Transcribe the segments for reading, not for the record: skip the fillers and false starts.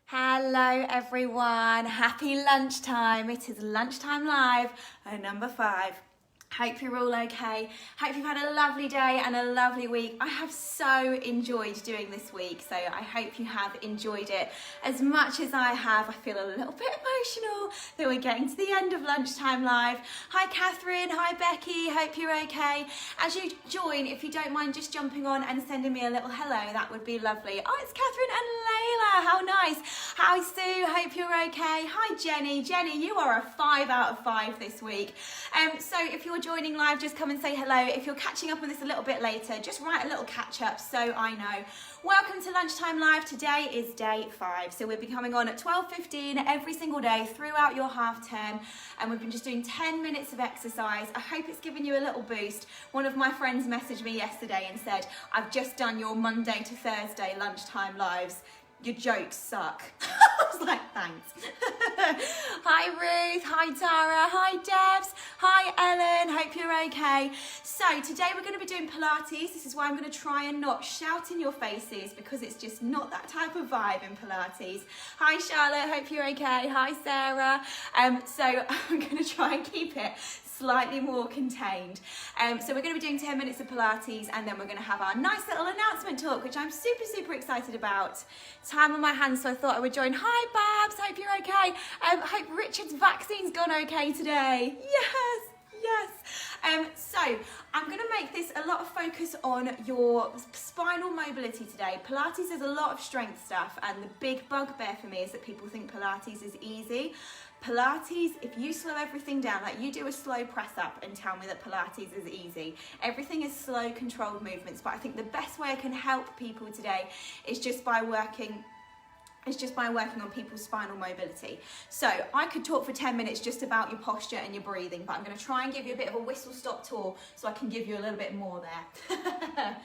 Hello everyone, happy lunchtime. It is Lunchtime Live, number 5. Hope you're all okay. Hope you've had a lovely day and a lovely week. I have so enjoyed doing this week, so I hope you have enjoyed it as much as I have. I feel a little bit emotional that we're getting to the end of Lunchtime Live. Hi Catherine, hi Becky, hope you're okay. As you join, if you don't mind just jumping on and sending me a little hello, that would be lovely. Oh, it's Catherine and Layla, how nice. Hi Sue, hope you're okay. Hi Jenny. Jenny, you are a 5 out of 5 this week. So if you're joining live, just come and say hello. If you're catching up on this a little bit later, just write a little catch up so I know. Welcome to Lunchtime Live. Today is day 5. So we'll be coming on at 12:15 every single day throughout your half term. And we've been just doing 10 minutes of exercise. I hope it's given you a little boost. One of my friends messaged me yesterday and said, I've just done your Monday to Thursday Lunchtime Lives. Your jokes suck. I was like, thanks. Hi Ruth, hi Tara, hi Debs, hi Ellen, hope you're okay. So today we're going to be doing Pilates. This is why I'm going to try and not shout in your faces because it's just not that type of vibe in Pilates. Hi Charlotte, hope you're okay. Hi Sarah. So I'm going to try and keep it slightly more contained. So we're going to be doing 10 minutes of Pilates and then we're going to have our nice little announcement talk, which I'm super excited about. Time on my hands, so I thought I would join. Hi Babs, hope you're okay. Hope Richard's vaccine's gone okay today. Yes. So I'm going to make this a lot of focus on your spinal mobility today. Pilates is a lot of strength stuff, and the big bugbear for me is that people think Pilates is easy. Pilates, if you slow everything down, like you do a slow press up and tell me that Pilates is easy. Everything is slow, controlled movements, but I think the best way I can help people today is just by working on people's spinal mobility. So I could talk for 10 minutes just about your posture and your breathing, but I'm going to try and give you a bit of a whistle-stop tour so I can give you a little bit more there.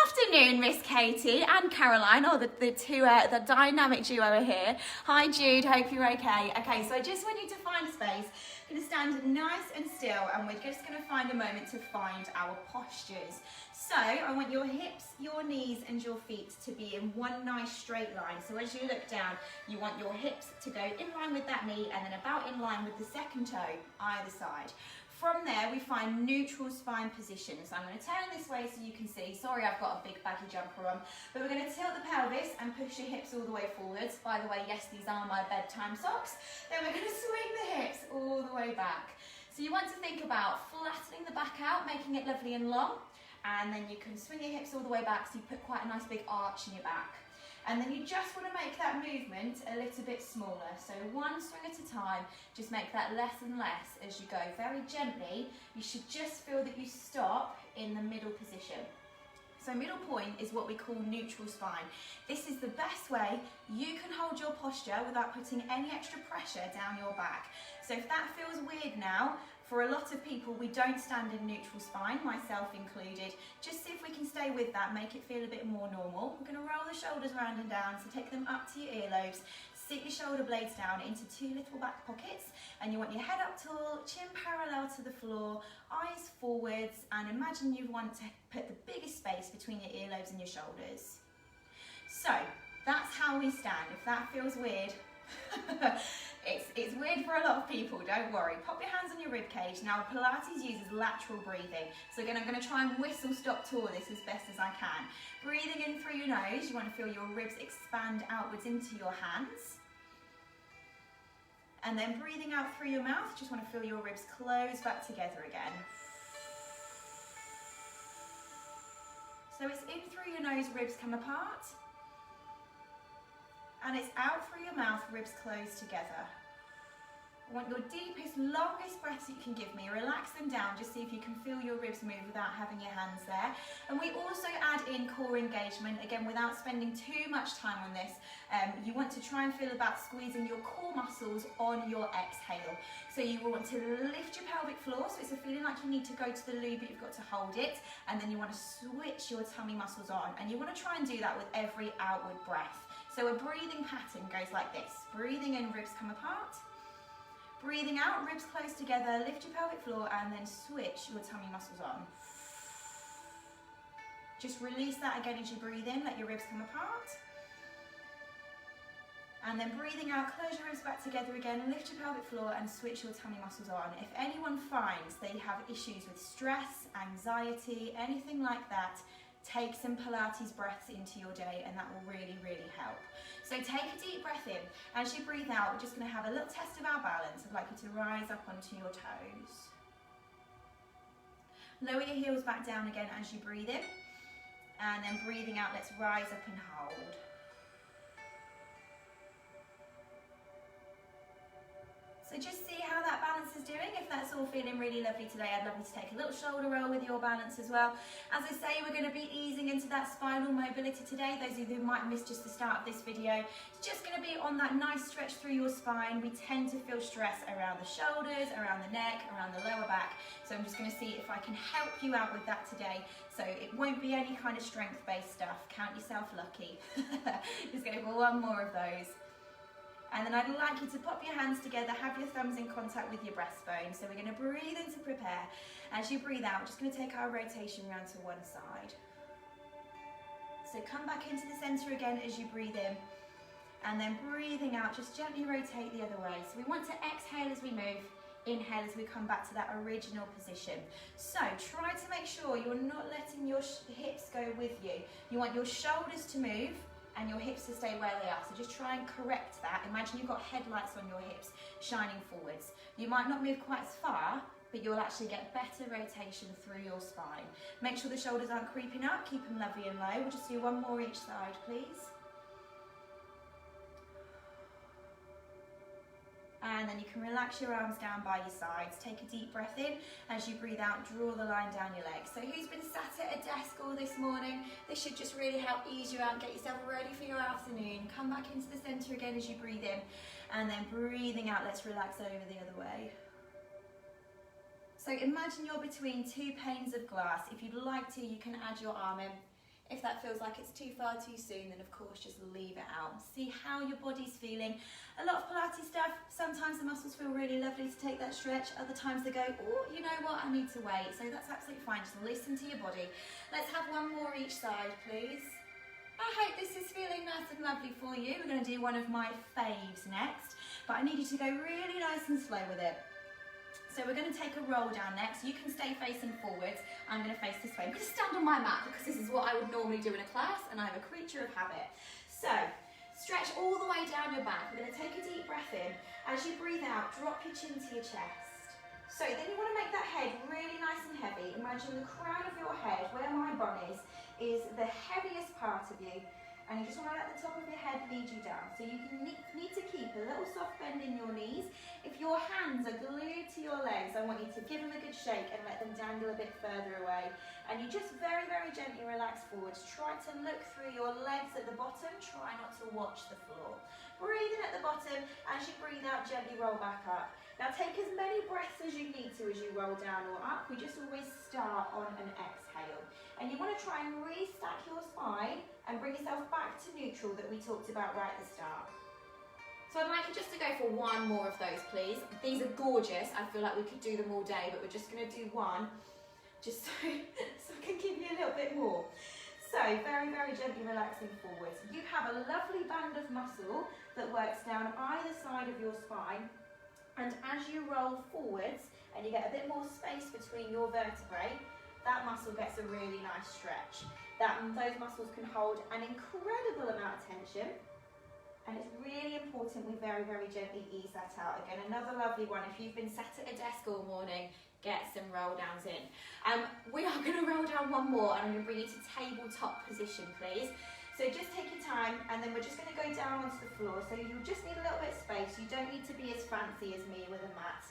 Afternoon, Miss Katie and Caroline, the dynamic duo are here. Hi Jude, hope you're okay. Okay, so I just want you to find a space. You're going to stand nice and still, and we're just going to find a moment to find our postures. So I want your hips, your knees and your feet to be in one nice straight line. So as you look down, you want your hips to go in line with that knee and then about in line with the second toe either side. From there, we find neutral spine position. So I'm going to turn this way so you can see. Sorry, I've got a big baggy jumper on. But we're going to tilt the pelvis and push your hips all the way forwards. By the way, yes, these are my bedtime socks. Then we're going to swing the hips all the way back. So you want to think about flattening the back out, making it lovely and long. And then you can swing your hips all the way back so you put quite a nice big arch in your back. And then you just want to make that movement a little bit smaller. So one swing at a time, just make that less and less as you go. Very gently, you should just feel that you stop in the middle position. So middle point is what we call neutral spine. This is the best way you can hold your posture without putting any extra pressure down your back. So if that feels weird now, for a lot of people, we don't stand in neutral spine, myself included. Just see if we can stay with that, make it feel a bit more normal. We're going to roll the shoulders round and down, so take them up to your earlobes. Sit your shoulder blades down into 2 little back pockets, and you want your head up tall, chin parallel to the floor, eyes forwards, and imagine you want to put the biggest space between your earlobes and your shoulders. So that's how we stand. If that feels weird, it's weird for a lot of people, don't worry. Pop your hands on your rib cage. Now Pilates uses lateral breathing. So again, I'm going to try and whistle stop tour this as best as I can. Breathing in through your nose, you want to feel your ribs expand outwards into your hands. And then breathing out through your mouth, just want to feel your ribs close back together again. So it's in through your nose, ribs come apart. And it's out through your mouth, ribs close together. I want your deepest, longest breaths you can give me. Relax them down, just see if you can feel your ribs move without having your hands there. And we also add in core engagement, again, without spending too much time on this. You want to try and feel about squeezing your core muscles on your exhale. So you want to lift your pelvic floor, so it's a feeling like you need to go to the loo, but you've got to hold it. And then you want to switch your tummy muscles on. And you want to try and do that with every outward breath. So a breathing pattern goes like this. Breathing in, ribs come apart. Breathing out, ribs close together, lift your pelvic floor, and then switch your tummy muscles on. Just release that again as you breathe in, let your ribs come apart. And then breathing out, close your ribs back together again, lift your pelvic floor and switch your tummy muscles on. If anyone finds they have issues with stress, anxiety, anything like that, take some Pilates breaths into your day and that will really, really help. So take a deep breath in. As you breathe out, we're just going to have a little test of our balance. I'd like you to rise up onto your toes. Lower your heels back down again as you breathe in. And then breathing out, let's rise up and hold. So just see how that balance is doing. If that's all feeling really lovely today, I'd love you to take a little shoulder roll with your balance as well. As I say, we're going to be easing into that spinal mobility today. Those of you who might miss just the start of this video, it's just going to be on that nice stretch through your spine. We tend to feel stress around the shoulders, around the neck, around the lower back. So I'm just going to see if I can help you out with that today. So it won't be any kind of strength-based stuff. Count yourself lucky. Just going for one more of those. And then I'd like you to pop your hands together, have your thumbs in contact with your breastbone. So we're going to breathe in to prepare. As you breathe out, we're just going to take our rotation round to one side. So come back into the centre again as you breathe in. And then breathing out, just gently rotate the other way. So we want to exhale as we move, inhale as we come back to that original position. So try to make sure you're not letting your hips go with you. You want your shoulders to move and your hips to stay where they are. So just try and correct that. Imagine you've got headlights on your hips shining forwards. You might not move quite as far, but you'll actually get better rotation through your spine. Make sure the shoulders aren't creeping up, keep them lovely and low. We'll just do one more each side, please. And then you can relax your arms down by your sides. Take a deep breath in. As you breathe out, draw the line down your legs. So who's been sat at a desk all this morning? This should just really help ease you out and get yourself ready for your afternoon. Come back into the centre again as you breathe in. And then breathing out, let's relax over the other way. So imagine you're between two panes of glass. If you'd like to, you can add your arm in. If that feels like it's too far too soon, then of course just leave it out. See how your body's feeling. A lot of Pilates stuff, sometimes the muscles feel really lovely to take that stretch. Other times they go, oh, you know what, I need to wait. So that's absolutely fine, just listen to your body. Let's have one more each side, please. I hope this is feeling nice and lovely for you. We're going to do one of my faves next, but I need you to go really nice and slow with it. So we're going to take a roll down next. You can stay facing forwards. I'm going to face this way. I'm going to stand on my mat because this is what I would normally do in a class and I'm a creature of habit. So stretch all the way down your back. We're going to take a deep breath in. As you breathe out, drop your chin to your chest. So then you want to make that head really nice and heavy. Imagine the crown of your head, where my bum is the heaviest part of you. And you just want to let the top of your head lead you down. So you need to keep a little soft bend in your knees. If your hands are glued to your legs, I want you to give them a good shake and let them dangle a bit further away. And you just very, very gently relax forwards. Try to look through your legs at the bottom. Try not to watch the floor. Breathe in at the bottom. As you breathe out, gently roll back up. Now take as many breaths as you need to as you roll down or up. We just always start on an exhale. And you want to try and restack your spine and bring yourself back to neutral that we talked about right at the start. So I'd like you just to go for one more of those, please. These are gorgeous. I feel like we could do them all day, but we're just going to do one, just so I can give you a little bit more. So very, very gently relaxing forwards. You have a lovely band of muscle that works down either side of your spine. And as you roll forwards and you get a bit more space between your vertebrae, that muscle gets a really nice stretch. Those muscles can hold an incredible amount of tension, and it's really important we very, very gently ease that out. Again, another lovely one. If you've been sat at a desk all morning, get some roll downs in. We are going to roll down one more, and I'm going to bring you to tabletop position, please. So just take your time, and then we're just going to go down onto the floor. So you just need a little bit of space. You don't need to be as fancy as me with a mat,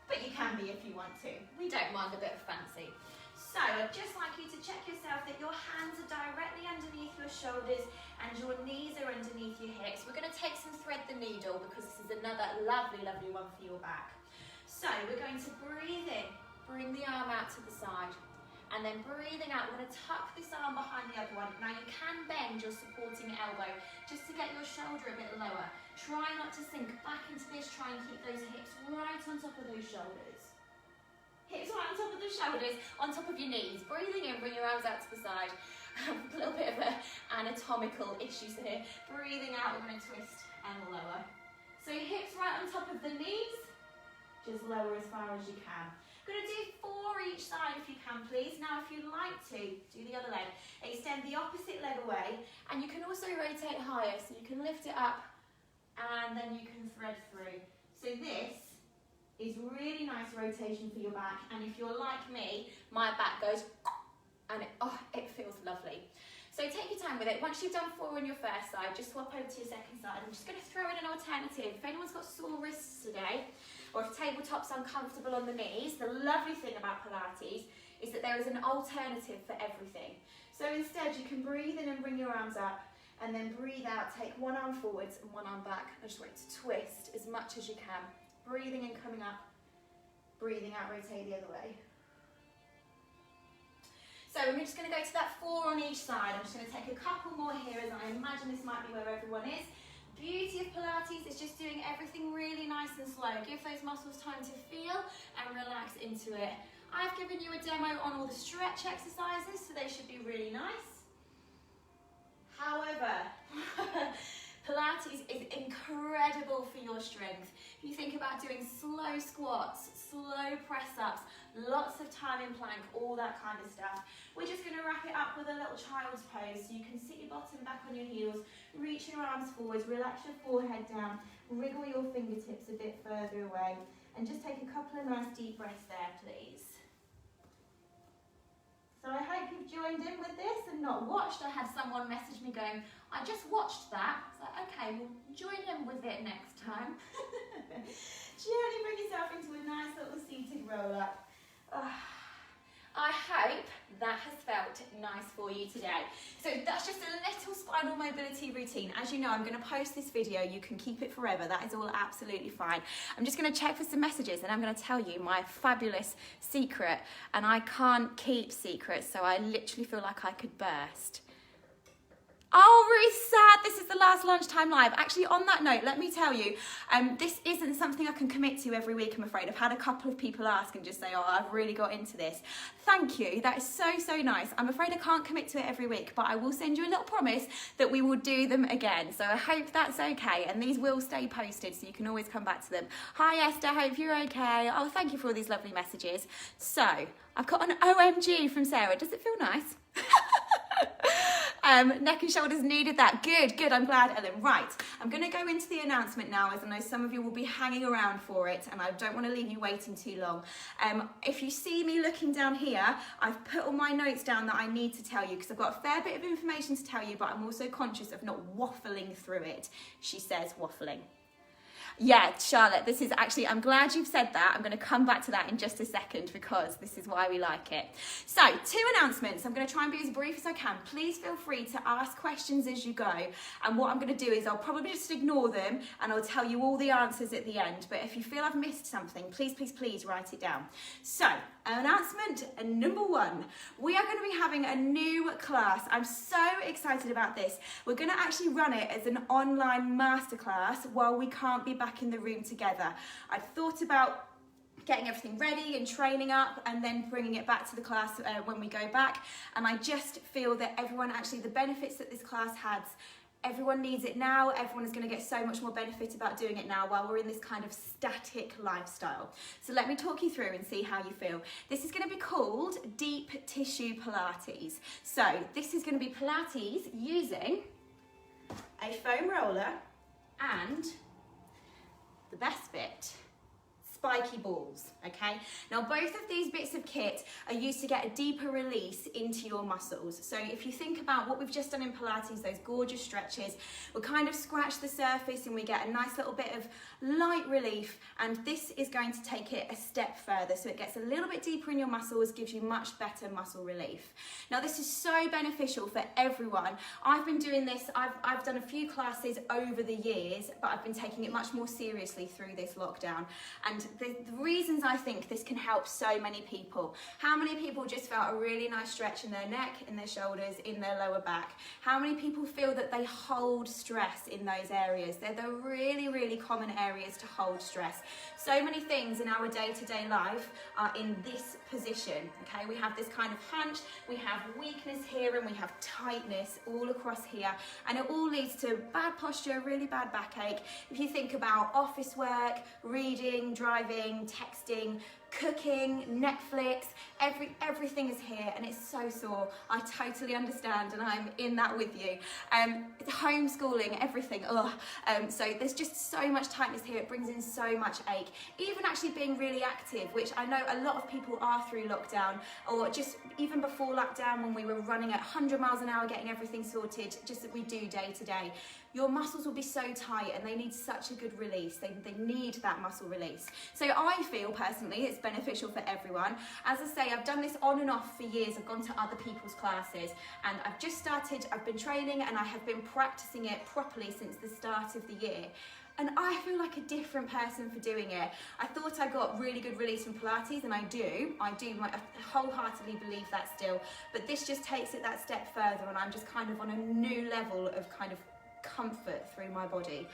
but you can be if you want to. We don't mind a bit of fancy. So I'd just like you to check yourself that your hands are directly underneath your shoulders and your knees are underneath your hips. We're going to take some thread the needle because this is another lovely, lovely one for your back. So we're going to breathe in, bring the arm out to the side, and then breathing out, we're going to tuck this arm behind the other one. Now you can bend your supporting elbow just to get your shoulder a bit lower. Try not to sink back into this, try and keep those hips right on top of those shoulders. Hips right on top of the shoulders, on top of your knees. Breathing in, bring your arms out to the side. A little bit of anatomical issues here. Breathing out, we're going to twist and lower. So hips right on top of the knees, just lower as far as you can. We're going to do 4 each side if you can, please. Now, if you'd like to, do the other leg. Extend the opposite leg away, and you can also rotate higher, so you can lift it up, and then you can thread through. So this is really nice rotation for your back, and if you're like me, my back goes, and it feels lovely. So take your time with it. Once you've done 4 on your first side, just swap over to your second side. I'm just going to throw in an alternative. If anyone's got sore wrists today, or if tabletop's uncomfortable on the knees, the lovely thing about Pilates is that there is an alternative for everything. So instead, you can breathe in and bring your arms up, and then breathe out, take one arm forwards and one arm back. I just want you to twist as much as you can. Breathing in, coming up, breathing out, rotate the other way. So we're just going to go to that 4 on each side. I'm just going to take a couple more here, as I imagine this might be where everyone is. Beauty of Pilates is just doing everything really nice and slow. Give those muscles time to feel and relax into it. I've given you a demo on all the stretch exercises, so they should be really nice. However, Pilates is incredible for your strength. If you think about doing slow squats, slow press-ups, lots of time in plank, all that kind of stuff. We're just going to wrap it up with a little child's pose, so you can sit your bottom back on your heels, reach your arms forwards, relax your forehead down, wriggle your fingertips a bit further away, and just take a couple of nice deep breaths there, please. So I hope you've joined in with this and not watched. I had someone message me going, I just watched that. It's like, okay, well, join in with it next time. Gently bring yourself into a nice little seated roll up. I hope that has felt nice for you today. So that's just a little spinal mobility routine. As you know, I'm going to post this video. You can keep it forever. That is all absolutely fine. I'm just going to check for some messages, and I'm going to tell you my fabulous secret. And I can't keep secrets, so I literally feel like I could burst. Oh, really sad. This is the last Lunchtime Live. Actually, on that note, let me tell you, this isn't something I can commit to every week, I'm afraid. I've had a couple of people ask and just say, oh, I've really got into this. Thank you. That is so, so nice. I'm afraid I can't commit to it every week, but I will send you a little promise that we will do them again. So I hope that's okay. And these will stay posted, so you can always come back to them. Hi, Esther. Hope you're okay. Oh, thank you for all these lovely messages. So I've got an OMG from Sarah. Does it feel nice? Neck and shoulders needed that. Good, good. I'm glad, Ellen. Right, I'm going to go into the announcement now, as I know some of you will be hanging around for it, and I don't want to leave you waiting too long. If you see me looking down here, I've put all my notes down that I need to tell you, because I've got a fair bit of information to tell you, but I'm also conscious of not waffling through it. She says waffling. Yeah, Charlotte, this is actually, I'm glad you've said that. I'm going to come back to that in just a second, because this is why we like it. So, 2 announcements. I'm going to try and be as brief as I can. Please feel free to ask questions as you go. And what I'm going to do is I'll probably just ignore them and I'll tell you all the answers at the end. But if you feel I've missed something, please, please, please write it down. So, announcement number 1. We are going to be having a new class. I'm so excited about this. We're going to actually run it as an online masterclass while we can't be back in the room together. I've thought about getting everything ready and training up and then bringing it back to the class when we go back, and I just feel that everyone, actually the benefits that this class has, everyone needs it now. Everyone is going to get so much more benefit about doing it now while we're in this kind of static lifestyle. So let me talk you through and see how you feel. This is going to be called Deep Tissue Pilates. So this is going to be Pilates using a foam roller and the best bit, spiky balls, okay? Now both of these bits of kit are used to get a deeper release into your muscles. So if you think about what we've just done in Pilates, those gorgeous stretches, we kind of scratch the surface and we get a nice little bit of light relief, and this is going to take it a step further, so it gets a little bit deeper in your muscles, gives you much better muscle relief. Now this is so beneficial for everyone. I've been doing this, I've done a few classes over the years, but I've been taking it much more seriously through this lockdown, and the reasons I think this can help so many people. How many people just felt a really nice stretch in their neck, in their shoulders, in their lower back? How many people feel that they hold stress in those areas? They're the really, really common areas to hold stress. So many things in our day-to-day life are in this position, okay? We have this kind of hunch, we have weakness here, and we have tightness all across here, and it all leads to bad posture, really bad backache. If you think about office work, reading, driving, texting, cooking, Netflix, everything is here and it's so sore. I totally understand and I'm in that with you. Homeschooling, everything, so there's just so much tightness here, it brings in so much ache. Even actually being really active, which I know a lot of people are through lockdown, or just even before lockdown when we were running at 100 miles an hour getting everything sorted, just that we do day to day. Your muscles will be so tight and they need such a good release. They need that muscle release. So I feel personally it's beneficial for everyone. As I say, I've done this on and off for years. I've gone to other people's classes and I've just started, I've been training and I have been practicing it properly since the start of the year. And I feel like a different person for doing it. I thought I got really good release from Pilates, and I do. I wholeheartedly believe that still. But this just takes it that step further, and I'm just kind of on a new level of kind of comfort through my body.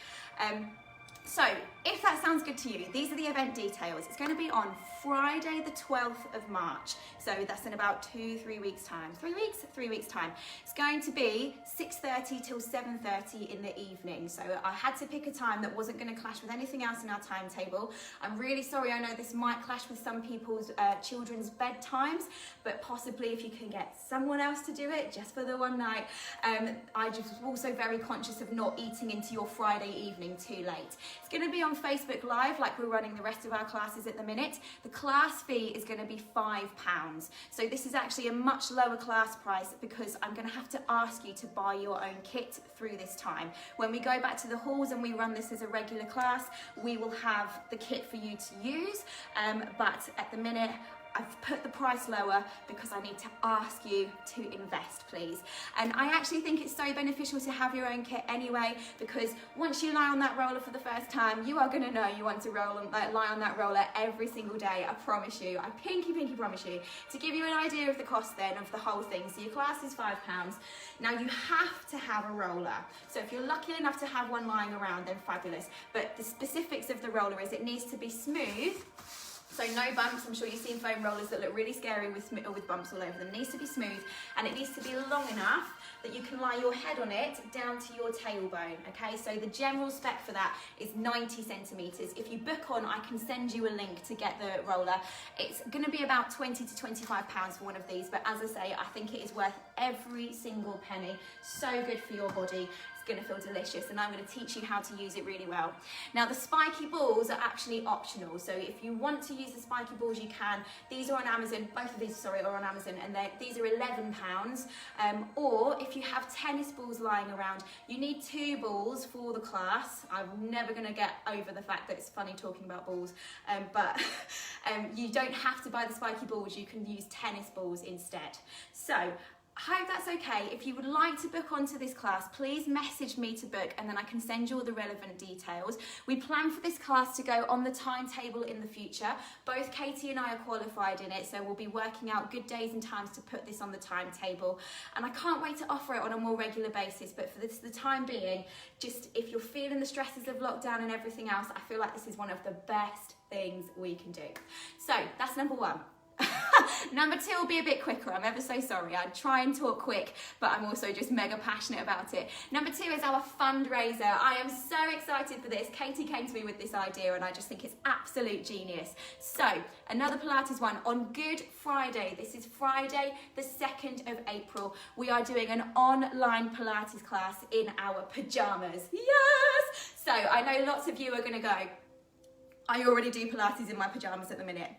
So if that sounds good to you, these are the event details. It's going to be on Friday the 12th of March. So that's in about 2-3 weeks time. 3 weeks? 3 weeks time. It's going to be 6:30 till 7:30 in the evening. So I had to pick a time that wasn't going to clash with anything else in our timetable. I'm really sorry, I know this might clash with some people's children's bedtimes, but possibly if you can get someone else to do it just for the one night. I just was also very conscious of not eating into your Friday evening too late. It's going to be on Facebook Live like we're running the rest of our classes at the minute. The class fee is going to be £5. So this is actually a much lower class price because I'm going to have to ask you to buy your own kit through this time. When we go back to the halls and we run this as a regular class, we will have the kit for you to use, but at the minute I've put the price lower because I need to ask you to invest, please. And I actually think it's so beneficial to have your own kit anyway, because once you lie on that roller for the first time, you are going to know you want to lie on that roller every single day. I promise you. I pinky promise you. To give you an idea of the cost then of the whole thing, so your class is £5. Now you have to have a roller. So if you're lucky enough to have one lying around, then fabulous. But the specifics of the roller is it needs to be smooth. So no bumps. I'm sure you've seen foam rollers that look really scary with bumps all over them. It needs to be smooth and it needs to be long enough that you can lie your head on it down to your tailbone, okay? So the general spec for that is 90 centimetres. If you book on, I can send you a link to get the roller. It's going to be about £20 to £25 for one of these, but as I say, I think it is worth every single penny. So good for your body. Going to feel delicious, and I'm going to teach you how to use it really well. Now the spiky balls are actually optional, so if you want to use the spiky balls you can. These are on Amazon, both of these are on Amazon, and these are £11. Or if you have tennis balls lying around, you need 2 balls for the class. I'm never going to get over the fact that it's funny talking about balls, but you don't have to buy the spiky balls, you can use tennis balls instead. So I hope that's okay. If you would like to book onto this class, please message me to book and then I can send you all the relevant details. We plan for this class to go on the timetable in the future. Both Katie and I are qualified in it, so we'll be working out good days and times to put this on the timetable. And I can't wait to offer it on a more regular basis, but for the time being, just if you're feeling the stresses of lockdown and everything else, I feel like this is one of the best things we can do. So that's number 1. Number 2 will be a bit quicker. I'm ever so sorry. I try and talk quick, but I'm also just mega passionate about it. Number 2 is our fundraiser. I am so excited for this. Katie came to me with this idea and I just think it's absolute genius. So another Pilates one on Good Friday. This is Friday the 2nd of April. We are doing an online Pilates class in our pajamas. Yes! So I know lots of you are going to go, I already do Pilates in my pajamas at the minute.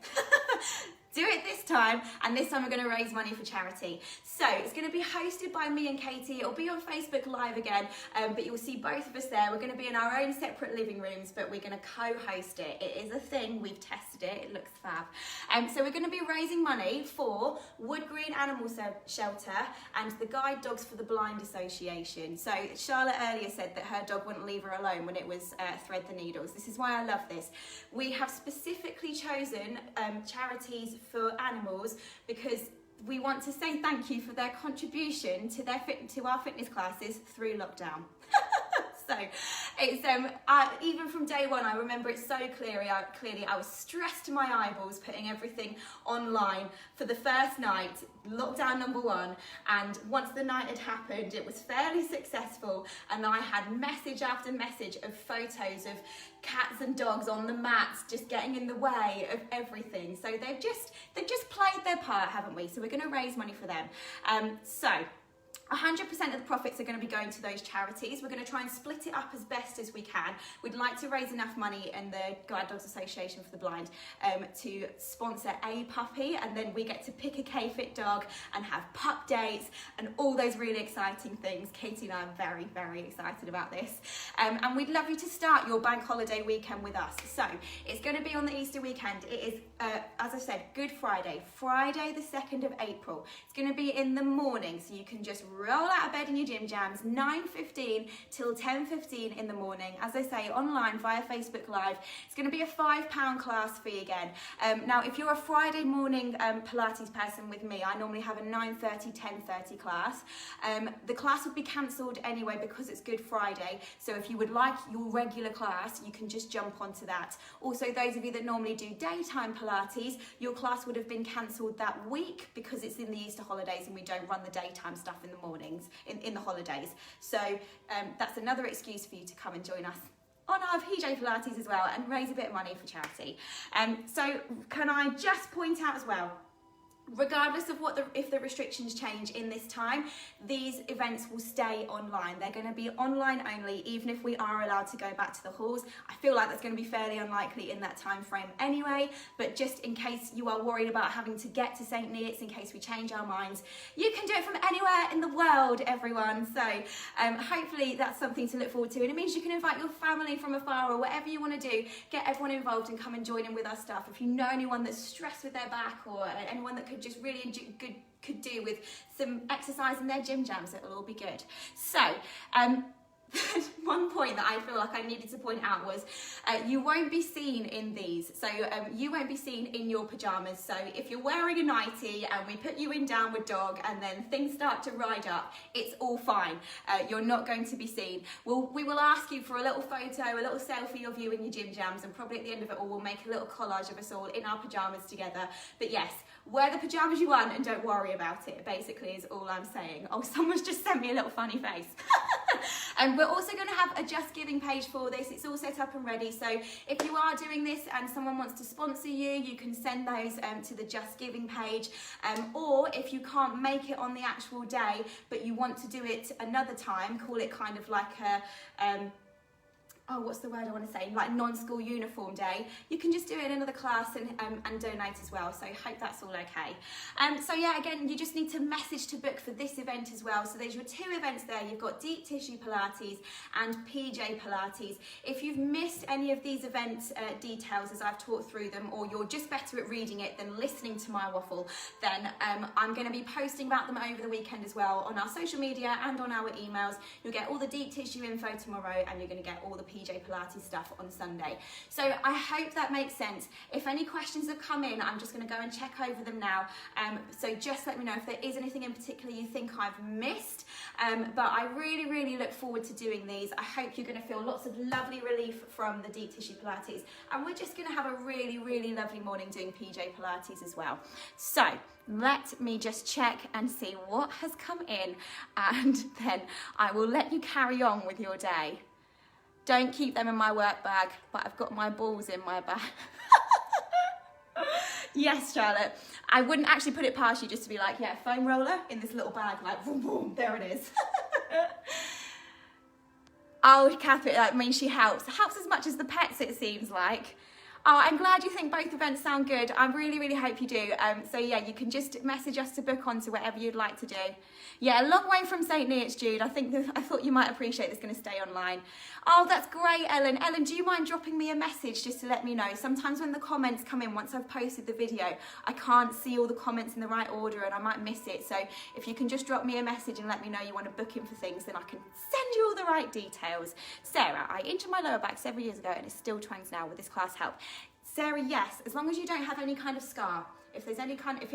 do it this time, and this time we're going to raise money for charity. So it's going to be hosted by me and Katie. It'll be on Facebook Live again, but you'll see both of us there. We're going to be in our own separate living rooms, but we're going to co-host it. It is a thing. We've tested it. It looks fab. So we're going to be raising money for Wood Green Animal Shelter and the Guide Dogs for the Blind Association. So Charlotte earlier said that her dog wouldn't leave her alone when it was Thread the Needles. This is why I love this. We have specifically chosen charities for animals because we want to say thank you for their contribution to our fitness classes through lockdown. So it's even from day one, I remember it so clearly. I was stressed to my eyeballs putting everything online for the first night, lockdown number 1, and once the night had happened, it was fairly successful, and I had message after message of photos of cats and dogs on the mats just getting in the way of everything. So they've just played their part, haven't we? So we're going to raise money for them. So 100% of the profits are going to be going to those charities. We're going to try and split it up as best as we can. We'd like to raise enough money in the Guide Dogs Association for the Blind to sponsor a puppy, and then we get to pick a K-Fit dog and have pup dates and all those really exciting things. Katie and I are very, very excited about this. And we'd love you to start your bank holiday weekend with us. So it's going to be on the Easter weekend. It is, as I said, Good Friday, Friday the 2nd of April. It's going to be in the morning, so you can just roll out of bed in your gym jams, 9:15 till 10:15 in the morning. As I say, online via Facebook Live. It's going to be a £5 class fee again. Now, if you're a Friday morning Pilates person with me, I normally have a 9:30, 10:30 class. The class would be cancelled anyway because it's Good Friday. So if you would like your regular class, you can just jump onto that. Also, those of you that normally do daytime Pilates, your class would have been cancelled that week because it's in the Easter holidays and we don't run the daytime stuff in the mornings in the holidays. So that's another excuse for you to come and join us on our PJ Pilates as well and raise a bit of money for charity. So can I just point out as well, regardless of if the restrictions change in this time, these events will stay online. They're going to be online only, even if we are allowed to go back to the halls. I feel like that's going to be fairly unlikely in that time frame anyway, but just in case you are worried about having to get to St. Neots, in case we change our minds, you can do it from anywhere in the world, everyone. So hopefully that's something to look forward to, and it means you can invite your family from afar or whatever you want to do. Get everyone involved and come and join in with our stuff. If you know anyone that's stressed with their back, or anyone that could just really could do with some exercise in their gym jams, it'll all be good. So one point that I feel like I needed to point out was you won't be seen in these. So you won't be seen in your pajamas. So if you're wearing a nightie and we put you in downward dog and then things start to ride up, it's all fine. You're not going to be seen. We will ask you for a little photo, a little selfie of you in your gym jams, and probably at the end of it all we'll make a little collage of us all in our pajamas together. But yes, wear the pajamas you want and don't worry about it, basically, is all I'm saying. Oh, someone's just sent me a little funny face. And we're also going to have a Just Giving page for this. It's all set up and ready. So if you are doing this and someone wants to sponsor you, you can send those to the Just Giving page. Or if you can't make it on the actual day, but you want to do it another time, call it kind of like a what's the word I want to say, like non-school uniform day, you can just do it in another class and donate as well. So I hope that's all okay. So yeah, again, you just need to message to book for this event as well. So there's your 2 events there. You've got Deep Tissue Pilates and PJ Pilates. If you've missed any of these event details as I've talked through them, or you're just better at reading it than listening to my waffle, then I'm going to be posting about them over the weekend as well on our social media and on our emails. You'll get all the Deep Tissue info tomorrow, and you're going to get all the PJ Pilates stuff on Sunday. So I hope that makes sense. If any questions have come in, I'm just going to go and check over them now. So just let me know if there is anything in particular you think I've missed. But I really, really look forward to doing these. I hope you're going to feel lots of lovely relief from the Deep Tissue Pilates. And we're just going to have a really, really lovely morning doing PJ Pilates as well. So let me just check and see what has come in, and then I will let you carry on with your day. Don't keep them in my work bag, but I've got my balls in my bag. Yes, Charlotte. I wouldn't actually put it past you just to be like, yeah, foam roller in this little bag, like, boom, boom, there it is. Oh, Catherine, I mean, she helps. Helps as much as the pets, it seems like. Oh, I'm glad you think both events sound good. I really, really hope you do. So yeah, you can just message us to book on to whatever you'd like to do. Yeah, a long way from St. Neots, Jude. I thought you might appreciate this going to stay online. Oh, that's great, Ellen. Ellen, do you mind dropping me a message just to let me know? Sometimes when the comments come in, once I've posted the video, I can't see all the comments in the right order and I might miss it. So if you can just drop me a message and let me know you want to book in for things, then I can send you all the right details. Sarah, I injured my lower back several years ago and it still twangs now. With this class help? Sarah, yes, as long as you don't have any kind of scar. If there's any kind, if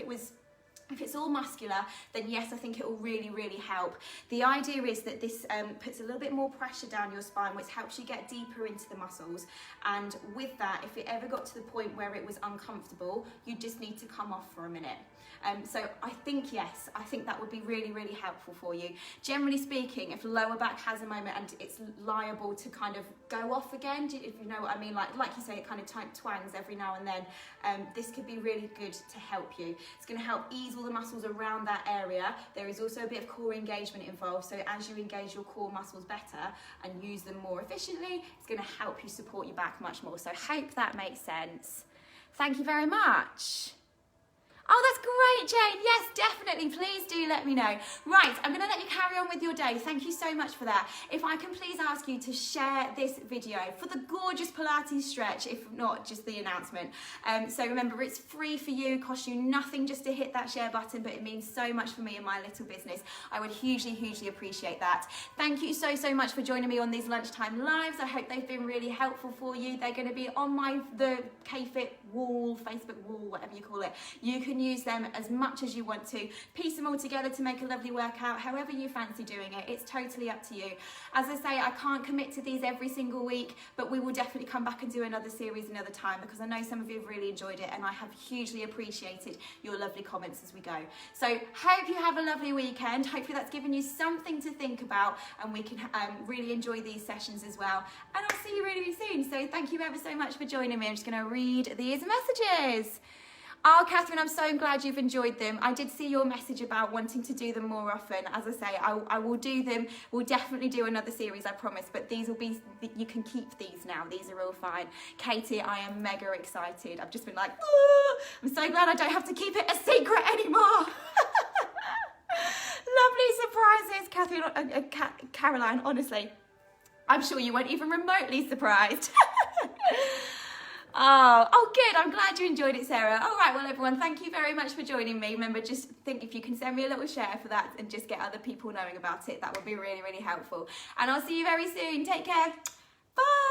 it's all muscular, then yes, I think it will really, really help. The idea is that this puts a little bit more pressure down your spine, which helps you get deeper into the muscles. And with that, if it ever got to the point where it was uncomfortable, you just need to come off for a minute. So I think, yes, I think that would be really, really helpful for you. Generally speaking, if lower back has a moment and it's liable to kind of go off again, if you know what I mean, like you say, it kind of twangs every now and then, this could be really good to help you. It's going to help ease all the muscles around that area. There is also a bit of core engagement involved, so as you engage your core muscles better and use them more efficiently, it's going to help you support your back much more. So hope that makes sense. Thank you very much. Oh, that's great, Jane. Yes, definitely. Please do let me know. Right, I'm going to let you carry on with your day. Thank you so much for that. If I can please ask you to share this video for the gorgeous Pilates stretch, if not just the announcement. So remember, it's free for you, costs you nothing just to hit that share button, but it means so much for me and my little business. I would hugely, hugely appreciate that. Thank you so, so much for joining me on these lunchtime lives. I hope they've been really helpful for you. They're going to be on the K-Fit wall, Facebook wall, whatever you call it. You can use them as much as you want to, piece them all together to make a lovely workout, however you fancy doing it. It's totally up to you. As I say, I can't commit to these every single week, but we will definitely come back and do another series another time, because I know some of you have really enjoyed it and I have hugely appreciated your lovely comments as we go. So hope you have a lovely weekend. Hopefully that's given you something to think about and we can really enjoy these sessions as well. And I'll see you really, really soon. So thank you ever so much for joining me. I'm just going to read these messages. Oh, Catherine, I'm so glad you've enjoyed them. I did see your message about wanting to do them more often. As I say, I will do them. We'll definitely do another series, I promise. But these will be, you can keep these now. These are all fine. Katie, I am mega excited. I've just been like, oh, I'm so glad I don't have to keep it a secret anymore. Lovely surprises, Catherine, Caroline, honestly. I'm sure you weren't even remotely surprised. Oh, good. I'm glad you enjoyed it, Sarah. All right, well, everyone, thank you very much for joining me. Remember, just think if you can send me a little share for that and just get other people knowing about it, that would be really, really helpful. And I'll see you very soon. Take care. Bye.